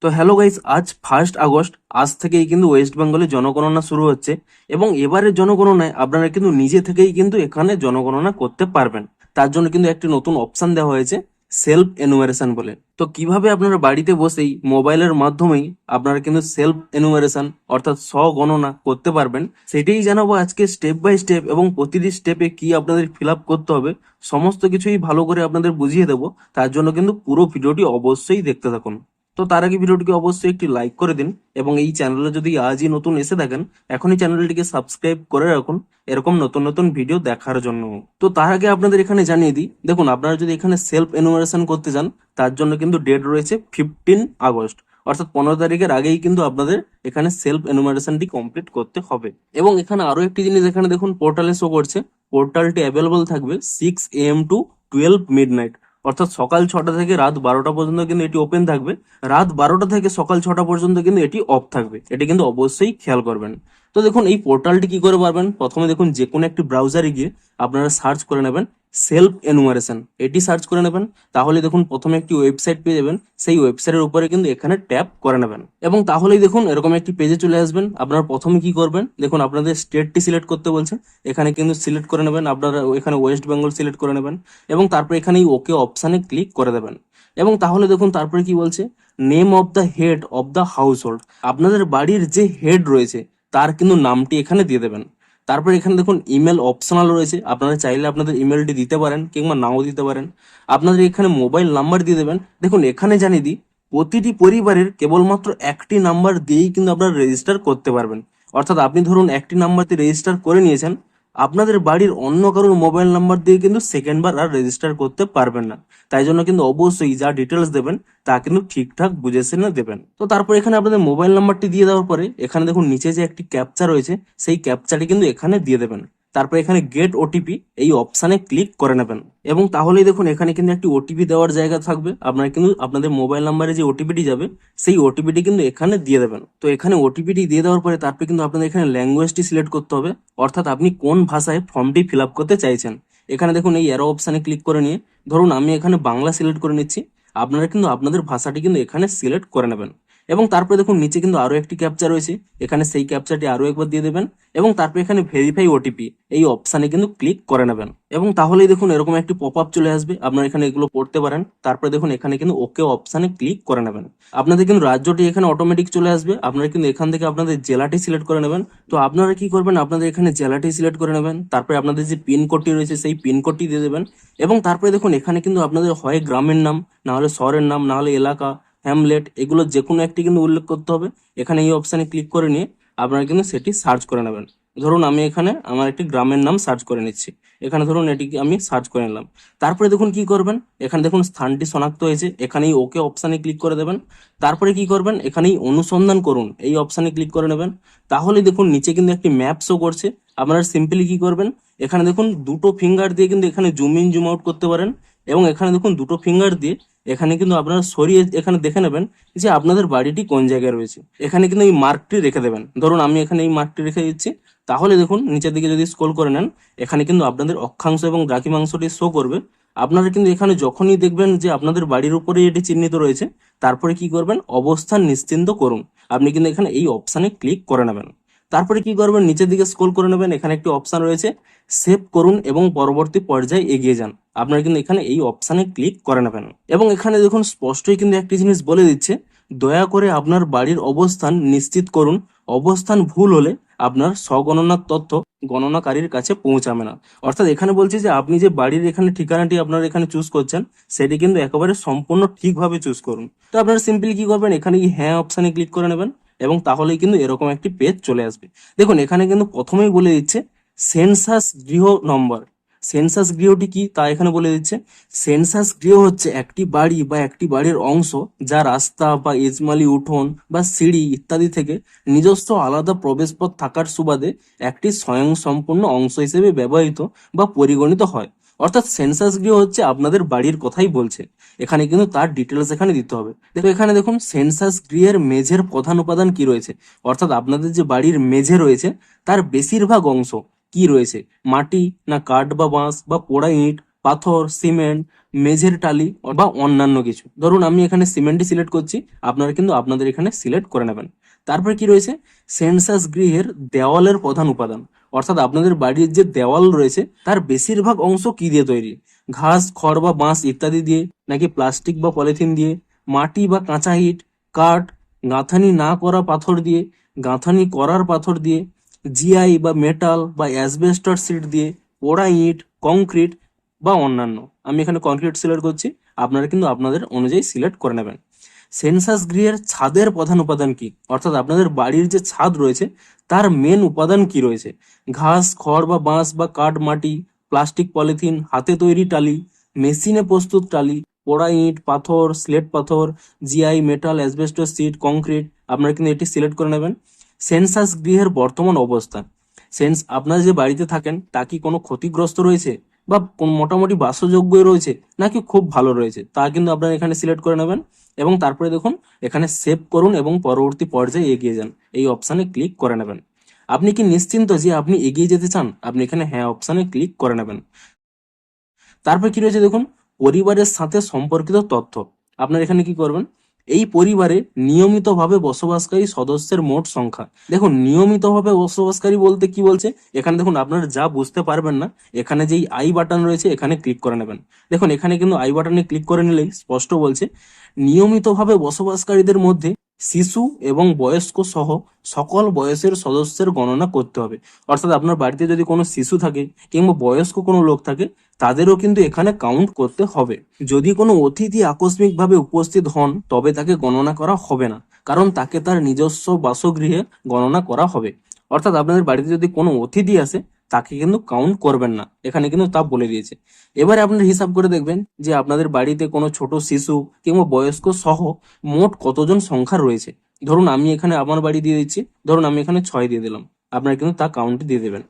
তো hello guys, আজ 1 August. আজ থেকেই কিন্তু ওয়েস্ট বেঙ্গলে জনগণনা শুরু হচ্ছে এবং এবারের জনগণনায় আপনারা কিন্তু নিজে থেকেই কিন্তু এখানে জনগণনা করতে পারবেন। তার জন্য কিন্তু একটি নতুন অপশন দেওয়া হয়েছে, সেলফ এনুমারেশন বলে। তো কিভাবে আপনারা বাড়িতে বসেই মোবাইলের মাধ্যমেই আপনারা কিন্তু সেলফ এনুমারেশন অর্থাৎ স্বগণনা করতে পারবেন, সেটাই জানাবো আজকে স্টেপ বাই স্টেপ। এবং প্রতিটি স্টেপে কি আপনাদের ফিল আপ করতে হবে সমস্ত কিছুই ভালো করে আপনাদের বুঝিয়ে দেবো। তার জন্য কিন্তু পুরো ভিডিওটি অবশ্যই দেখতে থাকুন। তো তার আগে ভিডিওটিকে অবশ্যই একটি লাইক করে দিন এবং এই চ্যানেলে যদি আজই নতুন এসে থাকেন এখনই চ্যানেলটিকে সাবস্ক্রাইব করে রাখুন এরকম নতুন নতুন ভিডিও দেখার জন্য। তো তার আগে আপনাদের এখানে জানিয়ে দিই, দেখুন আপনারা যদি এখানে সেলফ এনুমারেশন করতে চান তার জন্য কিন্তু ডেট রয়েছে 15 আগস্ট, অর্থাৎ 15 তারিখের আগেই কিন্তু আপনাদের এখানে সেলফ এনুমারেশনটি কমপ্লিট করতে হবে। এবং এখানে আরো একটি জিনিস এখানে দেখুন পোর্টালে শো করছে, পোর্টালটি অ্যাভেলেবল থাকবে 6 AM টু 12 মিডনাইট, অর্থাৎ সকাল 6টা থেকে রাত 12টা পর্যন্ত কিন্তু এটি ওপেন থাকবে। রাত 12টা থেকে সকাল 6টা পর্যন্ত কিন্তু এটি অফ থাকবে, এটি কিন্তু অবশ্যই খেয়াল করবেন। তো দেখুন এই পোর্টালটি কি করে পারবেন, প্রথমে দেখুন যে কোনো একটি ব্রাউজারে গিয়ে আপনারা সার্চ করে নেবেন সেলফ এনুমারেশন, এটি সার্চ করে নেবেন। তাহলে দেখুন প্রথমে একটি ওয়েবসাইট পেয়ে যাবেন, সেই ওয়েবসাইটের উপরে কিন্তু এখানে ট্যাপ করে নেবেন এবং তাহলেই দেখুন এরকম একটি পেজে চলে আসবেন। আপনারা প্রথমে কি করবেন, দেখুন আপনাদের স্টেটটি সিলেক্ট করতে বলছে, এখানে কিন্তু সিলেক্ট করে নেবেন, আপনারা এখানে ওয়েস্ট বেঙ্গল সিলেক্ট করে নেবেন এবং তারপর এখানে এই ওকে অপশানে ক্লিক করে দেবেন। এবং তাহলে দেখুন তারপরে কি বলছে, name of the head of the house hold, আপনাদের বাড়ির যে হেড রয়েছে তার কিন্তু নামটি এখানে দিয়ে দেবেন। তারপর এখানে দেখুন ইমেল অপশনাল রয়েছে, আপনারা চাইলে আপনাদের ইমেলটি দিতে পারেন কিংবা নাও দিতে পারেন। আপনাদের এখানে মোবাইল নাম্বার দিয়ে দেবেন। দেখুন এখানে জানিয়ে দিই, প্রতিটি পরিবারের কেবলমাত্র একটি নাম্বার দিয়েই কিন্তু আপনারা রেজিস্টার করতে পারবেন। অর্থাৎ আপনি ধরুন একটি নাম্বার দিয়ে রেজিস্টার করে নিয়েছেন, আপনাদের বাড়ির অন্য কারোর মোবাইল নাম্বার দিয়ে কিন্তু সেকেন্ড বার আর রেজিস্টার করতে পারবেন না। তাই জন্য কিন্তু অবশ্যই যা ডিটেলস দেবেন তা কিন্তু ঠিকঠাক বুঝে শুনে দেবেন। তো তারপর এখানে আপনাদের মোবাইল নাম্বারটি দিয়ে দেওয়ার পরে এখানে দেখুন নিচে যে একটি ক্যাপচা রয়েছে সেই ক্যাপচাটি কিন্তু এখানে দিয়ে দেবেন। তারপর এখানে গেট ওটিপি এই অপশানে ক্লিক করে নেবেন এবং তাহলেই দেখুন এখানে কিন্তু একটি ওটিপি দেওয়ার জায়গা থাকবে। আপনারা কিন্তু আপনাদের মোবাইল নাম্বারে যে ওটিপিটি যাবে সেই ওটিপিটি কিন্তু এখানে দিয়ে দেবেন। তো এখানে ওটিপিটি দিয়ে দেওয়ার পরে তারপরে কিন্তু আপনাদের এখানে ল্যাঙ্গুয়েজটি সিলেক্ট করতে হবে, অর্থাৎ আপনি কোন ভাষায় ফর্মটি ফিল আপ করতে চাইছেন। এখানে দেখুন এই অ্যারো অপশানে ক্লিক করে নিয়ে ধরুন আমি এখানে বাংলা সিলেক্ট করে নিচ্ছি, আপনারা কিন্তু আপনাদের ভাষাটি কিন্তু এখানে সিলেক্ট করে নেবেন। এবং তারপরে দেখুন নিচে কিন্তু আরো একটি ক্যাপচা রয়েছে, এখানে সেই ক্যাপচাটি আরো একবার দিয়ে দেবেন এবং তারপরে এখানে ভেরিফাই ওটিপি এই অপশানে কিন্তু ক্লিক করে নেবেন এবং তাহলেই দেখুন এরকম একটি পপ আপ চলে আসবে, আপনারা এখানে এগুলো পড়তে পারেন। তারপরে দেখুন এখানে কিন্তু ওকে অপশানে ক্লিক করে নেবেন। আপনাদের কিন্তু রাজ্যটি এখানে অটোমেটিক চলে আসবে, আপনারা কিন্তু এখান থেকে আপনাদের জেলাটি সিলেক্ট করে নেবেন। তো আপনারা কি করবেন, আপনাদের এখানে জেলাটি সিলেক্ট করে নেবেন, তারপরে আপনাদের যে পিন কোডটি রয়েছে সেই পিন কোডটি দিয়ে দেবেন এবং তারপরে দেখুন এখানে কিন্তু আপনাদের হয় গ্রামের নাম, না হলে শহরের নাম, না হলে এলাকা, হ্যামলেট, এগুলো যে কোনো একটি কিন্তু উল্লেখ করতে হবে। এখানে এই অপশানে ক্লিক করে নিয়ে আপনারা কিন্তু সেটি সার্চ করে নেবেন। ধরুন আমি এখানে আমার একটি গ্রামের নাম সার্চ করে নিচ্ছি, এখানে ধরুন এটিকে আমি সার্চ করে নিলাম। তারপরে দেখুন কি করবেন, এখানে দেখুন স্থানটি শনাক্ত হয়েছে, এখানেই ওকে অপশানে ক্লিক করে দেবেন। তারপরে কি করবেন, এখানেই অনুসন্ধান করুন এই অপশানে ক্লিক করে নেবেন। তাহলে দেখুন নিচে কিন্তু একটি ম্যাপ শো করছে, আপনারা সিম্পলি কি করবেন, এখানে দেখুন দুটো ফিঙ্গার দিয়ে কিন্তু এখানে জুম ইন জুম আউট করতে পারেন এবং এখানে দেখুন দুটো ফিঙ্গার দিয়ে এখানে কিন্তু আপনারা সরিয়ে এখানে দেখে নেবেন যে আপনাদের বাড়িটি কোন জায়গায় রয়েছে। এখানে কিন্তু এই মার্কটি রেখে দেবেন, ধরুন আমি এখানে এই মার্কটি রেখে দিচ্ছি। তাহলে দেখুন নিচের দিকে যদি স্ক্রল করে নেন এখানে কিন্তু আপনাদের অক্ষাংশ এবং দ্রাঘিমাংশটি শো করবে। আপনারা কিন্তু এখানে যখনই দেখবেন যে আপনাদের বাড়ির উপরে এটি চিহ্নিত রয়েছে তারপরে কি করবেন, অবস্থান নিশ্চিন্ত করুন, আপনি কিন্তু এখানে এই অপশানে ক্লিক করে নেবেন। তারপরে কি করবেন, নিচের দিকে স্ক্রল করে নেবেন, এখানে একটি অপশান রয়েছে সেভ করুন এবং পরবর্তী পর্যায়ে এগিয়ে যান, আপনারা কিন্তু এখানে এই অপশানে ক্লিক করে নেবেন। এবং এখানে দেখুন স্পষ্টই কিন্তু একটি জিনিস বলে দিচ্ছে, দয়া করে আপনার বাড়ির অবস্থান নিশ্চিত করুন, অবস্থান ভুল হলে আপনার স্বগণনার তথ্য গণনাকারীর কাছে পৌঁছাবে না। অর্থাৎ এখানে বলছে যে আপনি যে বাড়ির এখানে ঠিকানাটি আপনার এখানে চুজ করছেন সেটি কিন্তু একেবারে সম্পূর্ণ ঠিকভাবে চুজ করুন। তো আপনারা সিম্পলি কি করবেন, এখানে এই হ্যাঁ অপশানে ক্লিক করে নেবেন এবং তাহলেই কিন্তু এরকম একটি পেজ চলে আসবে। দেখুন এখানে কিন্তু প্রথমেই বলে দিচ্ছে সেন্সাস গৃহ নম্বর। সেন্সাস গৃহটি কি তা এখানে বলে দিচ্ছে। সেন্সাস গৃহ হচ্ছে একটি বাড়ি বা একটি বাড়ির অংশ যা রাস্তা বা ইজমালি উঠোন বা সিঁড়ি ইত্যাদি থেকে নিজস্ব আলাদা প্রবেশপথ থাকার সুবাদে একটি স্বয়ংসম্পূর্ণ অংশ হিসেবে ব্যবহৃত বা পরিগণিত হয়। অর্থাৎ সেন্সাস গৃহ হচ্ছে আপনাদের বাড়ির কথাই বলছে, এখানে কিন্তু তার ডিটেলস এখানে দিতে হবে। দেখো এখানে দেখুন সেন্সাস গৃহের মেঝের প্রধান উপাদান কি রয়েছে, অর্থাৎ আপনাদের যে বাড়ির মেঝে রয়েছে তার বেশিরভাগ অংশ কি রয়েছে, মাটি না কাঠ বা বাঁশ বা পোড়া ইট পাথর, সিমেন্ট, মেঝের টালি বা অন্যান্য কিছু। ধরুন আমি এখানে সিমেন্টই সিলেক্ট করছি, আপনারা কিন্তু আপনাদের এখানে সিলেক্ট করে নেবেন। তারপরে কি রয়েছে, সেন্সাস গৃহের দেওয়ালের প্রধান উপাদান, অর্থাৎ আপনাদের বাড়ির যে দেওয়াল রয়েছে তার বেশিরভাগ অংশ কি দিয়ে তৈরি? ঘাস, খড় বা বাঁশ ইত্যাদি দিয়ে, নাকি প্লাস্টিক বা পলিথিন দিয়ে, মাটি বা কাঁচা ইট, কাঠ, গাঁথানি না করা পাথর দিয়ে, গাঁথানি করার পাথর দিয়ে, জিআই বা মেটাল বা অ্যাসবেস্টর সিট দিয়ে, পোড়া ইট, কংক্রিট বা অন্যান্য। আমি এখানে কংক্রিট সিলেক্ট করছি, আপনারা কিন্তু আপনাদের অনুযায়ী সিলেক্ট করে নেবেন। সেন্সাস গৃহের ছাদের প্রধান উপাদান কি, অর্থাৎ আপনাদের বাড়ির যে ছাদ রয়েছে তার মেন উপাদান কি রয়েছে? ঘাস, খড় বা বাঁশ বা কাঠ, মাটি, প্লাস্টিক, পলিথিন, হাতে তৈরি টালি, মেশিনে প্রস্তুত টালি, পোড়া ইট, পাথর, স্লেট পাথর, GI, metal, asbestos sheet, concrete. আপনারা কিন্তু এটি সিলেক্ট করে নেবেন। সেন্সাস গৃহের বর্তমান অবস্থা, আপনারা যে বাড়িতে থাকেন তা কি কোনো ক্ষতিগ্রস্ত রয়েছে বা মোটামুটি বাসযোগ্যই রয়েছে, নাকি খুব ভালো রয়েছে, তা কিন্তু আপনারা এখানে সিলেক্ট করে নেবেন। এবং তারপরে দেখুন এখানে সেভ করুন এবং পরবর্তী পর্যায়ে এগিয়ে যান, এই অপশানে ক্লিক করে নেবেন। আপনি কি নিশ্চিন্ত যে আপনি এগিয়ে যেতে চান? আপনি এখানে হ্যাঁ অপশানে ক্লিক করে নেবেন। তারপর কি রয়েছে দেখুন, পরিবারের সাথে সম্পর্কিত তথ্য। আপনার এখানে কি করবেন, এই পরিবারে নিয়মিতভাবে বসবাসকারী সদস্যের মোট সংখ্যা। দেখুন নিয়মিতভাবে বসবাসকারী বলতে কি বলছে, এখানে দেখুন আপনারা যা বুঝতে পারবেন না, এখানে যেই আই বাটন রয়েছে এখানে ক্লিক করে নেবেন। দেখুন এখানে কিন্তু আই বাটনে ক্লিক করে নিলেই স্পষ্ট বলছে নিয়মিতভাবে বসবাসকারীদের মধ্যে শিশু এবং বয়স্ক সহ সকল বয়সের সদস্যের গণনা করতে হবে। অর্থাৎ আপনার বাড়িতে যদি কোনো শিশু থাকে কিংবা বয়স্ক কোনো লোক থাকে, তাদেরও কিন্তু এখানে কাউন্ট করতে হবে। যদি কোনো অতিথি আকস্মিকভাবে উপস্থিত হন তবে তাকে গণনা করা হবে না, কারণ তাকে তার নিজস্ব বাসগৃহে গণনা করা হবে। অর্থাৎ আপনাদের বাড়িতে যদি কোনো অতিথি আসে তাকে কিন্তু কাউন্ট করবেন না, এখানে কিন্তু তা বলে দিয়েছে। এবারে আপনারা হিসাব করে দেখবেন যে আপনাদের বাড়িতে কোনো ছোট শিশু কিংবা বয়স্ক সহ মোট কতজন সংখ্যা রয়েছে। ধরুন আমি এখানে আমার বাড়ি দিয়ে দিচ্ছি, ধরুন আমি এখানে 6 দিয়ে দিলাম, আপনারা কিন্তু তা কাউন্ট দিয়ে দেবেন।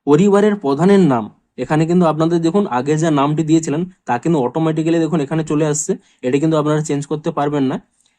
পরিবারের প্রধানের নাম, এখানে কিন্তু আপনাদের দেখুন আগে যা নামটি দিয়েছিলেন তা কিন্তু অটোমেটিক্যালি দেখুন এখানে চলে আসছে, এটা কিন্তু আপনারা চেঞ্জ করতে পারবেন না।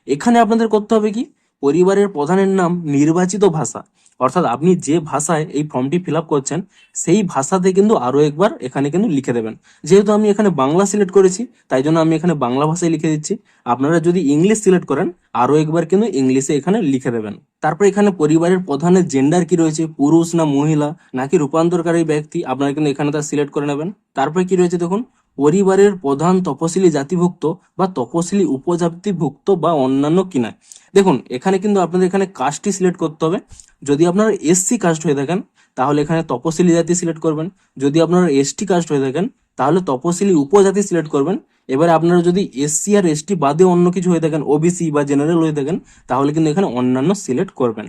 এখানে আপনাদের করতে হবে কি, পরিবারের প্রধানের নাম নির্বাচিত ভাষা, অর্থাৎ আপনি যে ভাষায় এই ফর্মটি ফিল আপ করছেন সেই ভাষাতে কিন্তু আরো একবার এখানে কিন্তু লিখে দেবেন। যেহেতু আমি এখানে বাংলা সিলেক্ট করেছি তাই জন্য আমি এখানে বাংলা ভাষায় লিখে দিচ্ছি। আপনারা যদি ইংলিশ সিলেক্ট করেন আরো একবার কিন্তু ইংলিশে এখানে লিখে দেবেন। তারপর এখানে পরিবারের প্রধানের জেন্ডার কি রয়েছে, পুরুষ না মহিলা নাকি রূপান্তরকারী ব্যক্তি, আপনারা কিন্তু এখানে তা সিলেক্ট করে নেবেন। তারপরে কি রয়েছে দেখুন, পরিবারের প্রধান তপশিলি জাতিভুক্ত বা তপশিলি উপজাতিভুক্ত বা অন্যান্য কিনা। দেখুন এখানে কিন্তু আপনাদের এখানে কাস্টটি সিলেক্ট করতে হবে। যদি আপনারা এসসি কাস্ট হয়ে থাকেন তাহলে এখানে তপশিলি জাতি সিলেক্ট করবেন। যদি আপনারা এসটি কাস্ট হয়ে থাকেন তাহলে তপশিলি উপজাতি সিলেক্ট করবেন। এবারে আপনারা যদি এসসি আর এসটি বাদে অন্য কিছু হয়ে থাকেন, ওবিসি বা জেনারেল হয়ে থাকেন, তাহলে কিন্তু এখানে অন্যান্য সিলেক্ট করবেন।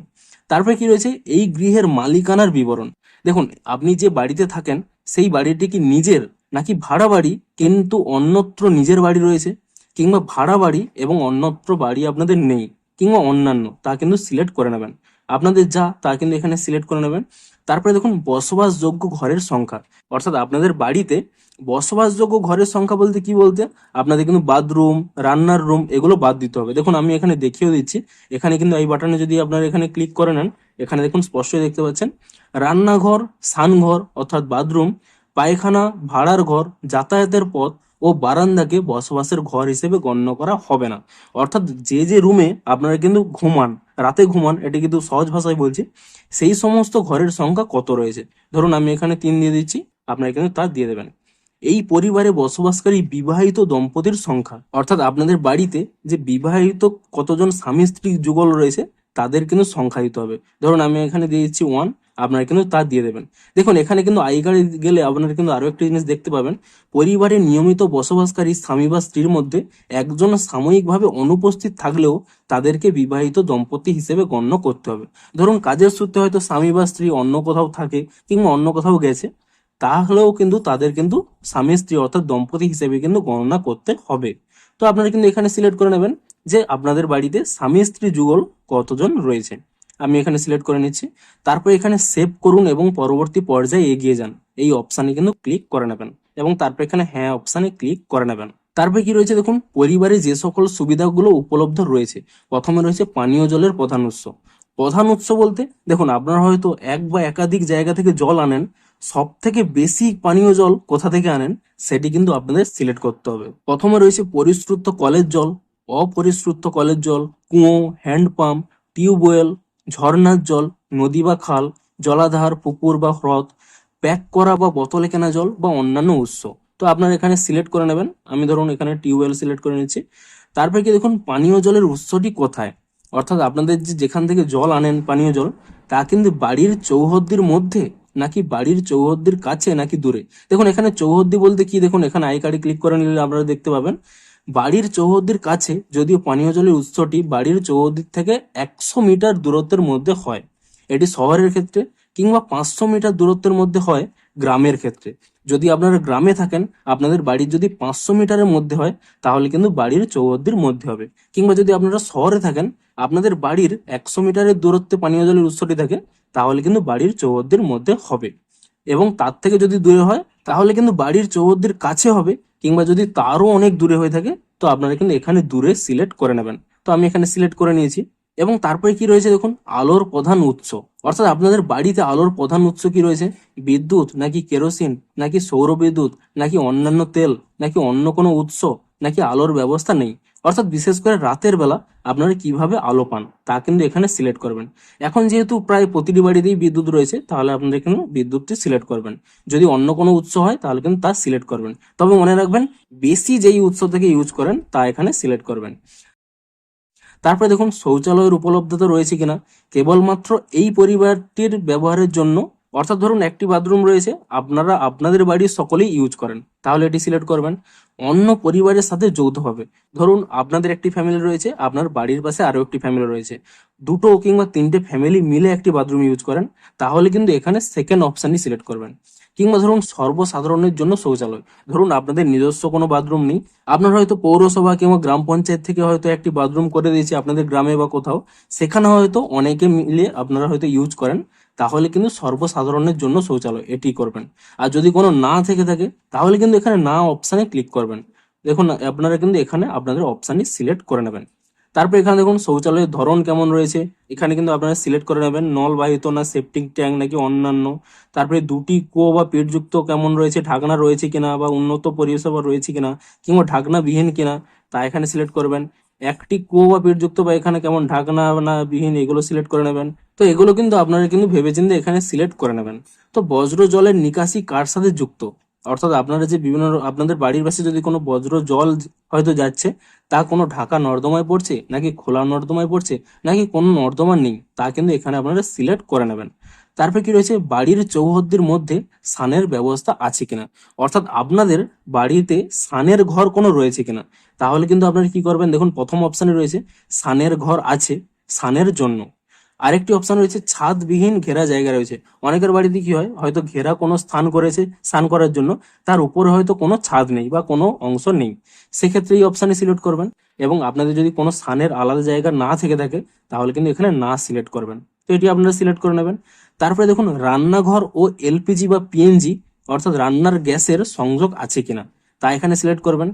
তারপরে কি রয়েছে, এই গৃহের মালিকানার বিবরণ। দেখুন আপনি যে বাড়িতে থাকেন সেই বাড়িটি কি নিজের নাকি ভাড়া বাড়ি কিন্তু অন্যত্র নিজের বাড়ি রয়েছে, কিংবা ভাড়া বাড়ি এবং অন্যত্র বাড়ি আপনাদের নেই, কিংবা অন্যান্য, তা কিন্তু সিলেক্ট করে নেবেন। আপনাদের যা তা কিন্তু এখানে সিলেক্ট করে নেবেন। তারপরে দেখুন বসবাসযোগ্য ঘরের সংখ্যা, অর্থাৎ আপনাদের বাড়িতে বসবাসযোগ্য ঘরের সংখ্যা বলতে কি বলতে, আপনাদের কিন্তু বাথরুম, রান্নার রুম এগুলো বাদ দিতে হবে। দেখুন আমি এখানে দেখিয়ে দিচ্ছি, এখানে কিন্তু এই বাটনে যদি আপনারা এখানে ক্লিক করে নেন, এখানে দেখুন স্পষ্টই দেখতে পাচ্ছেন রান্নাঘর, স্নানঘর অর্থাৎ বাথরুম, পায়খানা, ভাড়ার ঘর, যাতায়াতের পথ ও বারান্দাকে বসবাসের ঘর হিসেবে গণ্য করা হবে না। অর্থাৎ যে যে রুমে আপনারা কিন্তু ঘুমান, রাতে ঘুমান, এটা কিন্তু সহজ ভাষায় বলছি, সেই সমস্ত ঘরের সংখ্যা কত রয়েছে। ধরুন আমি এখানে 3 দিয়ে দিচ্ছি, আপনারা কিন্তু তা দিয়ে দেবেন। এই পরিবারে বসবাসকারী বিবাহিত দম্পতির সংখ্যা, অর্থাৎ আপনাদের বাড়িতে যে বিবাহিত কতজন স্বামী স্ত্রী যুগল রয়েছে তাদের কিন্তু সংখ্যা দিতে হবে। ধরুন আমি এখানে দিয়ে দিচ্ছি 1, আপনারা কিন্তু তা দিয়ে দেবেন। দেখুন এখানে কিন্তু আই কার্ডে গেলে আপনারা কিন্তু আরো একটা জিনিস দেখতে পাবেন, পরিবারে নিয়মিত বসবাসকারী স্বামী বা স্ত্রীর মধ্যে একজন সাময়িকভাবে অনুপস্থিত থাকলেও তাদেরকে বিবাহিত দম্পতি হিসেবে গণ্য করতে হবে। ধরুন কাজের সূত্রে হয়তো স্বামী বা স্ত্রী অন্য কোথাও থাকে কিংবা অন্য কোথাও গেছে, তাহলেও কিন্তু তাদের কিন্তু স্বামী স্ত্রী অর্থাৎ দম্পতি হিসেবে কিন্তু গণনা করতে হবে। তো আপনারা কিন্তু এখানে সিলেক্ট করে নেবেন যে আপনাদের বাড়িতে স্বামী স্ত্রী যুগল কতজন রয়েছে। আমি এখানে সিলেক্ট করে নিচ্ছি। তারপর এখানে সেভ করুন এবং পরবর্তী পর্যায়ে এগিয়ে যান, এই অপশানে কিন্তু ক্লিক করে নেবেন এবং তারপর এখানে হ্যাঁ অপশানে ক্লিক করে নেবেন। তারপরে কি রয়েছে দেখুন, পরিবারে যে সকল সুবিধাগুলো উপলব্ধ রয়েছে। প্রথমে রয়েছে পানীয় জলের প্রধান উৎস। প্রধান উৎস বলতে দেখুন আপনারা হয়তো এক বা একাধিক জায়গা থেকে জল আনেন, সব থেকে বেশি পানীয় জল কোথা থেকে আনেন সেটি কিন্তু আপনাদের সিলেক্ট করতে হবে। প্রথমে রয়েছে পরিশ্রুত কলের জল, অপরিশ্রুত কলের জল, কুয়ো, হ্যান্ডপাম্প, টিউবওয়েল, ঝর্ণার জল, নদী বা খাল, জলাধার, পুকুর বা হ্রদ, প্যাক করা বা বোতলে কেনা জল বা অন্যান্য উৎস। তো আপনারা এখানে সিলেক্ট করে নেবেন। আমি ধরুন এখানে টিউবওয়েল সিলেক্ট করে নিচ্ছি। তারপরে কি দেখুন পানীয় জলের উৎসটি কোথায়, অর্থাৎ আপনাদের যেখান থেকে জল আনেন পানীয় জল, তা কিন্তু বাড়ির চৌহদ্দির মধ্যে নাকি বাড়ির চৌহদ্দির কাছে নাকি দূরে। দেখুন এখানে চৌহদ্দি বলতে কি, দেখুন এখানে আই কার্ডে ক্লিক করে নিলে আপনারা দেখতে পাবেন বাড়ির চৌহদ্দির কাছে, যদিও পানীয় জলের উৎসটি বাড়ির চৌহদ্দির থেকে 100 মিটার দূরত্বের মধ্যে হয়, এটি শহরের ক্ষেত্রে, কিংবা 500 মিটার দূরত্বের মধ্যে হয় গ্রামের ক্ষেত্রে। যদি আপনারা গ্রামে থাকেন, আপনাদের বাড়ির যদি 500 মিটারের মধ্যে হয়, তাহলে কিন্তু বাড়ির চৌহদ্দির মধ্যে হবে। কিংবা যদি আপনারা শহরে থাকেন, আপনাদের বাড়ির 100 মিটারের দূরত্বে পানীয় জলের উৎসটি থাকে, তাহলে কিন্তু বাড়ির চৌহদ্দির মধ্যে হবে। এবং তার থেকে যদি দূরে হয়, তাহলে কিন্তু বাড়ির চৌহদ্দির কাছে হবে, কিংবা যদি তারও অনেক দূরে হয়ে থাকে, তো আপনারা কিন্তু এখানে দূরে সিলেক্ট করে নেবেন। তো আমি এখানে সিলেক্ট করে নিয়েছি। এবং তারপরে কি রয়েছে দেখুন, আলোর প্রধান উৎস, অর্থাৎ আপনাদের বাড়িতে আলোর প্রধান উৎস কি রয়েছে, বিদ্যুৎ নাকি কেরোসিন নাকি সৌর বিদ্যুৎ নাকি অন্যান্য তেল নাকি অন্য কোনো উৎস, নাকি আলোর ব্যবস্থা নেই, অর্থাৎ বিশেষ করে রাতের বেলা আপনারা কিভাবে আলো পান তা কিন্তু এখানে সিলেক্ট করবেন। এখন যেহেতু প্রায় প্রতিটি বাড়িতেই বিদ্যুৎ রয়েছে, তাহলে আপনারা এখানে বিদ্যুৎটি সিলেক্ট করবেন। যদি অন্য কোনো উৎস হয় তাহলে কিন্তু তা সিলেক্ট করবেন। তবে মনে রাখবেন বেশি যেই উৎস থেকে ইউজ করেন তা এখানে সিলেক্ট করবেন। তারপরে দেখুন শৌচালয়ের উপলব্ধতা রয়েছে কিনা, কেবলমাত্র এই পরিবারটির ব্যবহারের জন্য, অর্থাৎ ধরুন একটি বাথরুম রয়েছে, আপনারা আপনাদের বাড়ির সকলেই ইউজ করেন, তাহলে এটি সিলেক্ট করবেন। অন্য পরিবারের সাথে যৌথভাবে, ধরুন আপনাদের একটি ফ্যামিলি রয়েছে, আপনার বাড়ির পাশে আরো একটি ফ্যামিলি রয়েছে, দুটো কিংবা তিনটে ফ্যামিলি মিলে একটি বাথরুম ইউজ করেন, তাহলে কিন্তু এখানে সেকেন্ড অপশনই সিলেক্ট করবেন। কিংবা ধরুন সর্বসাধারণের জন্য শৌচালয়, ধরুন আপনাদের নিজস্ব কোনো বাথরুম নেই, আপনার হয়তো পৌরসভা কিংবা গ্রাম পঞ্চায়েত থেকে হয়তো একটি বাথরুম করে দিয়েছে আপনাদের গ্রামে বা কোথাও, সেখানে হয়তো অনেকে মিলে আপনারা হয়তো ইউজ করেন, তাহলে কিন্তু সর্বসাধারণের জন্য শৌচালয় এটি করবেন। আর যদি কোনো না থেকে থাকে, তাহলে কিন্তু এখানে না অপশানে ক্লিক করবেন। দেখুন আপনারা কিন্তু এখানে আপনাদের অপশানই সিলেক্ট করে নেবেন। তারপর এখানে দেখুন শৌচালয়ের ধরন কেমন রয়েছে, এখানে কিন্তু আপনারা সিলেক্ট করে নেবেন, নল বাহিত না সেপটিক ট্যাঙ্ক নাকি অন্যান্য। তারপরে দুটি কুয়ো বা পেটযুক্ত কেমন রয়েছে, ঢাকনা রয়েছে কিনা বা উন্নত পরিষেবা রয়েছে কিনা, কিংবা ঢাকনা বিহীন কিনা, তা এখানে সিলেক্ট করবেন। একটি কুয়ো বা পেটযুক্ত বা এখানে কেমন ঢাকনা না বিহীন, এগুলো সিলেক্ট করে নেবেন। তো এগুলো কিন্তু আপনারা কিন্তু ভেবেচিন্তে এখানে সিলেক্ট করে নেবেন। তো বজ্র জলের নিকাশি কার সাথে যুক্ত, অর্থাৎ আপনারা যে বিভিন্ন আপনাদের বাড়ির পাশে যদি কোনো বজ্র জল হয়তো যাচ্ছে, তা কোনো ঢাকা নর্দমায় পড়ছে নাকি খোলা নর্দমায় পড়ছে নাকি কোনো নর্দমা নেই, তা কিন্তু এখানে আপনারা সিলেক্ট করে নেবেন। তারপর কি রয়েছে, বাড়ির চৌহদ্দির মধ্যে স্নানের ব্যবস্থা আছে কিনা, অর্থাৎ আপনাদের বাড়িতে স্নানের ঘর কোনো রয়েছে কিনা, তাহলে কিন্তু আপনারা কি করবেন, দেখুন প্রথম অপশানে রয়েছে স্নানের ঘর আছে স্নানের জন্য। আরেকটি অপশন রয়েছে ছাদবিহীন ঘেরা জায়গা রয়েছে। অনেকের বাড়িতে কি হয়, হয়তো ঘেরা কোনো স্থান করেছে স্নান করার জন্য, তার উপরে হয়তো কোনো ছাদ নেই বা কোনো অংশ নেই, সেক্ষেত্রে এই অপশানে সিলেক্ট করবেন। এবং আপনাদের যদি কোনো স্থানের আলাদা জায়গা না থেকে থাকে, তাহলে কিন্তু এখানে না সিলেক্ট করবেন। তো এটি আপনারা সিলেক্ট করে নেবেন। তারপরে দেখুন রান্নাঘর ও এলপিজি বা পিএনজি, অর্থাৎ রান্নার গ্যাসের সংযোগ আছে কিনা, তা এখানে সিলেক্ট করবেন।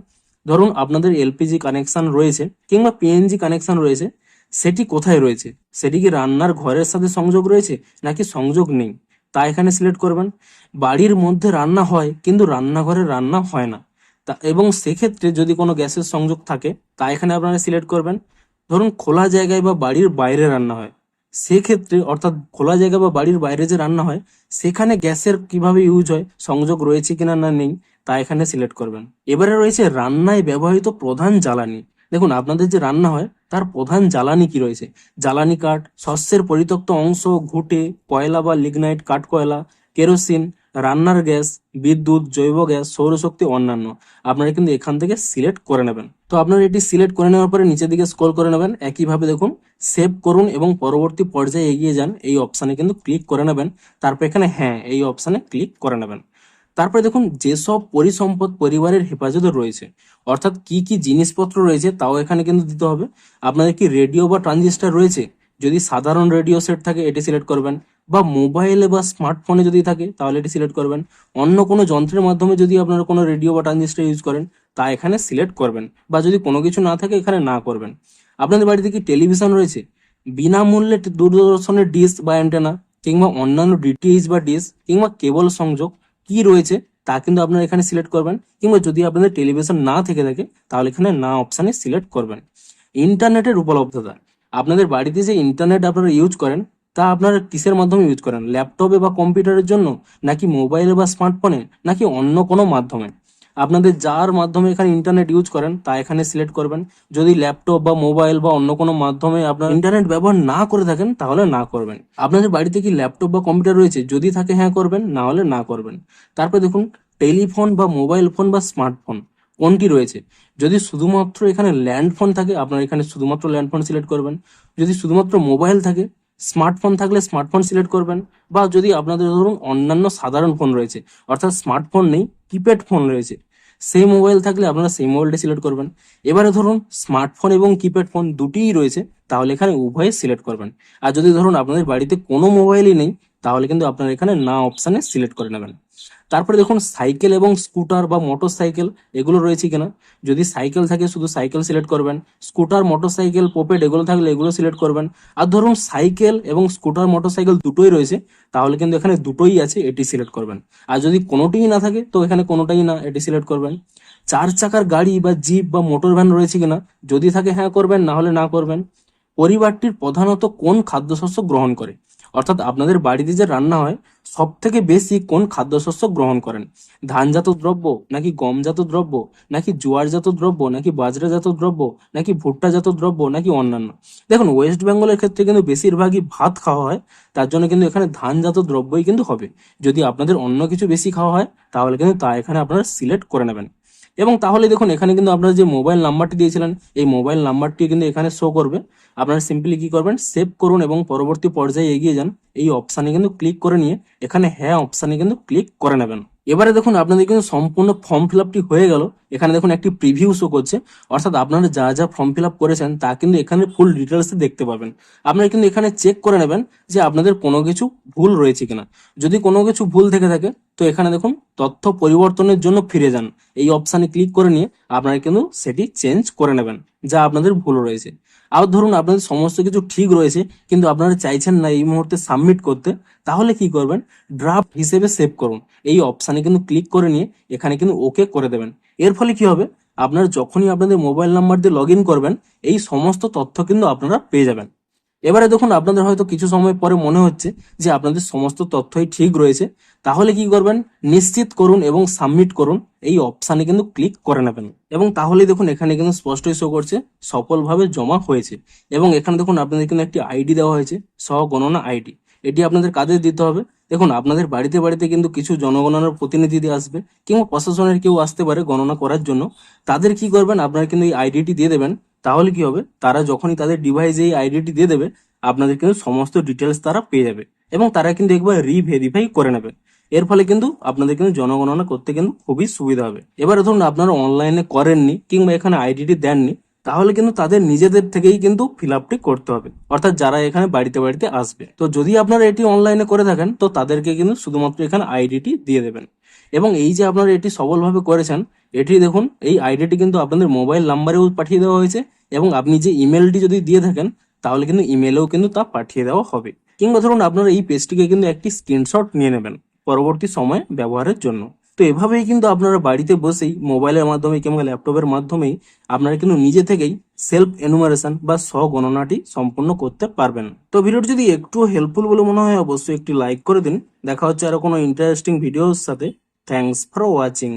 ধরুন আপনাদের এলপিজি কানেকশন রয়েছে কিংবা পিএনজি কানেকশন রয়েছে, সেটি কোথায় রয়েছে, সেটি কি রান্নার ঘরের সাথে সংযোগ রয়েছে নাকি সংযোগ নেই, তা এখানে সিলেক্ট করবেন। বাড়ির মধ্যে রান্না হয় কিন্তু রান্নাঘরে রান্না হয় না, তা এবং সেক্ষেত্রে যদি কোনো গ্যাসের সংযোগ থাকে, তা এখানে আপনারা সিলেক্ট করবেন। ধরুন খোলা জায়গায় বা বাড়ির বাইরে রান্না হয়, সেক্ষেত্রে অর্থাৎ খোলা জায়গা বা বাড়ির বাইরে যে রান্না হয়, সেখানে গ্যাসের কিভাবে ইউজ হয়, সংযোগ রয়েছে কিনা না নেই, তা এখানে সিলেক্ট করবেন। এবারে রয়েছে রান্নায় ব্যবহৃত প্রধান জ্বালানি। দেখুন আপনাদের যে রান্না হয় তার প্রধান জ্বালানি কি রয়েছে, জ্বালানি কাঠ, শস্যের পরিত্যক্ত অংশ, ঘুঁটে, কয়লা বা লিগনাইট, কাঠকয়লা, কেরোসিন, রান্নার গ্যাস, বিদ্যুৎ, জৈব গ্যাস, সৌরশক্তি, অন্যান্য। আপনারা কিন্তু এখান থেকে সিলেক্ট করে নেবেন। তো আপনারা এটি সিলেক্ট করে নেওয়ার পরে নিচের দিকে স্ক্রল করে নেবেন, একইভাবে দেখুন সেভ করুন এবং পরবর্তী পর্যায়ে এগিয়ে যান, এই অপশানে কিন্তু ক্লিক করে নেবেন। তারপর এখানে হ্যাঁ এই অপশানে ক্লিক করে নেবেন। তারপরে দেখুন যেসব পরিসম্পদ পরিবারের হেফাজতে রয়েছে, অর্থাৎ কি কি জিনিসপত্র রয়েছে তাও এখানে কিন্তু দিতে হবে। আপনাদের কি রেডিও বা ট্রানজিস্টার রয়েছে, যদি সাধারণ রেডিও সেট থাকে এটি সিলেক্ট করবেন, বা মোবাইলে বা স্মার্টফোনে যদি থাকে তাহলে এটি সিলেক্ট করবেন। অন্য কোনো যন্ত্রের মাধ্যমে যদি আপনারা কোনো রেডিও বা ট্রানজিস্টার ইউজ করেন, তা এখানে সিলেক্ট করবেন, বা যদি কোনো কিছু না থাকে এখানে না করবেন। আপনাদের বাড়িতে কি টেলিভিশন রয়েছে, বিনামূল্যে দূরদর্শনের ডিশ বা অ্যান্টেনা, কিংবা অন্যান্য ডিটিএইচ বা ডিশ কিংবা কেবল সংযোগ কি রয়েছে তা কিন্তু আপনারা এখানে সিলেক্ট করবেন, কিংবা যদি আপনাদের টেলিভিশন না থেকে থাকে তাহলে এখানে না অপশানে সিলেক্ট করবেন। ইন্টারনেটের উপলব্ধতা, আপনাদের বাড়িতে যে ইন্টারনেট আপনারা ইউজ করেন তা আপনারা কিসের মাধ্যমে ইউজ করেন, ল্যাপটপে বা কম্পিউটারের জন্য, নাকি মোবাইলে বা স্মার্টফোনে, নাকি অন্য কোনো মাধ্যমে। আপনাদের যার মাধ্যমে এখানে ইন্টারনেট ইউজ করেন তা এখানে সিলেক্ট করবেন। যদি ল্যাপটপ বা মোবাইল বা অন্য কোনো মাধ্যমে আপনার ইন্টারনেট ব্যবহার না করে থাকেন তাহলে না করবেন। আপনাদের বাড়িতে কি ল্যাপটপ বা কম্পিউটার রয়েছে, যদি থাকে হ্যাঁ করবেন, না হলে না করবেন। তারপরে দেখুন টেলিফোন বা মোবাইল ফোন বা স্মার্টফোন কোনটি রয়েছে। যদি শুধুমাত্র এখানে ল্যান্ড ফোন থাকে আপনারা এখানে শুধুমাত্র ল্যান্ড ফোন সিলেক্ট করবেন। যদি শুধুমাত্র মোবাইল থাকে, স্মার্টফোন থাকলে স্মার্টফোন সিলেক্ট করবেন। বা যদি আপনাদের ধরুন অন্যান্য সাধারণ ফোন রয়েছে, অর্থাৎ স্মার্টফোন নেই, কিপ্যাড ফোন রয়েছে, সেই মোবাইল থাকলে আপনারা সেই মোবাইলটা সিলেক্ট করবেন। এবারে ধরুন স্মার্টফোন এবং কিপ্যাড ফোন দুটিই রয়েছে, তাহলে এখানে উভয়ে সিলেক্ট করবেন। আর যদি ধরুন আপনাদের বাড়িতে কোনো মোবাইলই নেই তাহলে কিন্তু আপনারা এখানে না অপশানে সিলেক্ট করে নেবেন। তারপরে দেখুন সাইকেল এবং স্কুটার বা মোটর সাইকেল এগুলো রয়েছে কিনা। যদি সাইকেল থাকে শুধু সাইকেল সিলেক্ট করবেন, স্কুটার, মোটর সাইকেল, পোপেড এগুলো থাকলে এগুলো সিলেক্ট করবেন। আর ধরুন সাইকেল এবং স্কুটার, মোটর সাইকেল দুটোই রয়েছে, তাহলে কিন্তু এখানে দুটোই আছে, এটি সিলেক্ট করবেন। আর যদি কোনোটিই না থাকে তো এখানে কোনোটাই না, এটি সিলেক্ট করবেন। চার চাকার গাড়ি বা জিপ বা মোটর ভ্যান রয়েছে কিনা, যদি থাকে হ্যাঁ করবেন, না হলে না করবেন। পরিবারটির প্রধানত কোন খাদ্যশস্য গ্রহণ করে, অর্থাৎ আপনাদের বাড়িতে যে রান্না হয় সব থেকে বেশি কোন খাদ্যশস্য গ্রহণ করেন, ধানজাত দ্রব্য, নাকি গমজাত দ্রব্য, নাকি জোয়ারজাত দ্রব্য, নাকি বাজরাজাত দ্রব্য, নাকি ভুট্টাজাত দ্রব্য, নাকি অন্যান্য। দেখুন ওয়েস্ট বেঙ্গলের ক্ষেত্রে কিন্তু বেশিরভাগই ভাত খাওয়া হয়, তার জন্য কিন্তু এখানে ধানজাত দ্রব্যই কিন্তু হবে। যদি আপনাদের অন্য কিছু বেশি খাওয়া হয় তাহলে কিন্তু তা এখানে আপনারা সিলেক্ট করে নেবেন। এবং তাহলে দেখুন এখানে কিন্তু আপনারা যে মোবাইল নাম্বারটি দিয়েছিলেন এই মোবাইল নাম্বারটি কিন্তু এখানে শো করবে। আপনারা সিম্পলি কি করবেন, সেভ করুন এবং পরবর্তী পর্যায়ে এগিয়ে যান। এই অপশানে কিন্তু ক্লিক করে নিয়ে এখানে হ্যাঁ অপশানে কিন্তু ক্লিক করে নেবেন। এবারে দেখুন আপনাদের কিন্তু সম্পূর্ণ ফর্ম ফিল আপটি হয়ে গেল। এখানে দেখুন একটি প্রিভিউ শো করছে, অর্থাৎ আপনারা যা যা ফর্ম ফিল আপ করেছেন তা কিন্তু এখানে ফুল ডিটেলস দেখতে পাবেন। আপনারা কিন্তু এখানে চেক করে নেবেন যে আপনাদের কোনো কিছু ভুল রয়েছে কিনা। যদি কোনো কিছু ভুল থেকে থাকে তো এখানে দেখুন তথ্য পরিবর্তনের জন্য ফিরে যান, এই অপশানে ক্লিক করে নিয়ে আপনারা কিন্তু সেটি চেঞ্জ করে নেবেন যা আপনাদের ভুল রয়েছে। আর ধরুন আপনাদের সমস্ত কিছু ঠিক রয়েছে কিন্তু আপনারা চাইছেন না এই মুহূর্তে সাবমিট করতে, তাহলে কি করবেন, ড্রাফট হিসেবে সেভ করুন, এই অপশানে কিন্তু ক্লিক করে নিয়ে এখানে কিন্তু ওকে করে দেবেন। এর ফলে কি হবে, আপনারা যখনই আপনাদের মোবাইল নাম্বার দিয়ে লগ ইন করবেন এই সমস্ত তথ্য কিন্তু আপনারা পেয়ে যাবেন। এবারে দেখুন আপনাদের হয়তো কিছু সময় পরে মনে হচ্ছে যে আপনাদের সমস্ত তথ্যই ঠিক রয়েছে, তাহলে কি করবেন, নিশ্চিত করুন এবং সাবমিট করুন, এই অপশানে কিন্তু ক্লিক করে নেবেন। এবং তাহলে দেখুন এখানে কিন্তু স্পষ্টই শো করছে সফলভাবে জমা হয়েছে। এবং এখানে দেখুন আপনাদের কিন্তু একটি আইডি দেওয়া হয়েছে, স্বগণনা আইডি। এটি আপনাদের কাদের দিতে হবে, দেখুন আপনাদের বাড়িতে বাড়িতে কিন্তু কিছু জনগণনার প্রতিনিধি আসবে কিংবা প্রশাসনের কেউ আসতে পারে গণনা করার জন্য। তাদের কি করবেন, আপনারা কিন্তু এই আইডিটি দিয়ে দেবেন। তাহলে কি হবে, তারা যখনই তাদের ডিভাইসে এই আইডিটি দিয়ে দেবে আপনাদের কিন্তু সমস্ত ডিটেলস তারা পেয়ে যাবে এবং তারা কিন্তু একবার রিভেরিফাই করে নেবে। এর ফলে কিন্তু আপনাদের কিন্তু জনগণনা করতে কিন্তু খুবই সুবিধা হবে। এবারে ধরুন আপনারা অনলাইনে করেননি কিংবা এখানে আইডিটি দেননি, তাহলে কিন্তু তাদের নিজেদের থেকেই কিন্তু ফিল আপটি করতে হবে, অর্থাৎ যারা এখানে বাড়িতে বাড়িতে আসবে। তো যদি আপনারা এটি অনলাইনে করে থাকেন তো তাদেরকে কিন্তু শুধুমাত্র এখানে আইডিটি দিয়ে দেবেন। এবং এই যে আপনারা এটি সফলভাবে করেছেন, এটি দেখুন এই আইডিটি কিন্তু আপনাদের মোবাইল নাম্বারেও পাঠিয়ে দেওয়া হয়েছে এবং আপনি যে ইমেলটি যদি দিয়ে থাকেন তাহলে কিন্তু ইমেলেও কিন্তু তা পাঠিয়ে দেওয়া হবে। কিংবা ধরুন আপনারা এই পেজটিকে কিন্তু একটি স্ক্রিনশট নিয়ে নেবেন পরবর্তী সময়ে ব্যবহারের জন্য। তো এভাবেই কিন্তু আপনারা বাড়িতে বসেই মোবাইলের মাধ্যমে কিংবা ল্যাপটপের মাধ্যমেই আপনারা কিন্তু নিজে থেকেই সেলফ এনুমারেশন বা স্বগণনাটি সম্পূর্ণ করতে পারবেন। তো ভিডিওটি যদি একটু হেল্পফুল বলে মনে হয় অবশ্যই একটি লাইক করে দিন। দেখা হচ্ছে আরো কোনো ইন্টারেস্টিং ভিডিওর সাথে। Thanks for watching.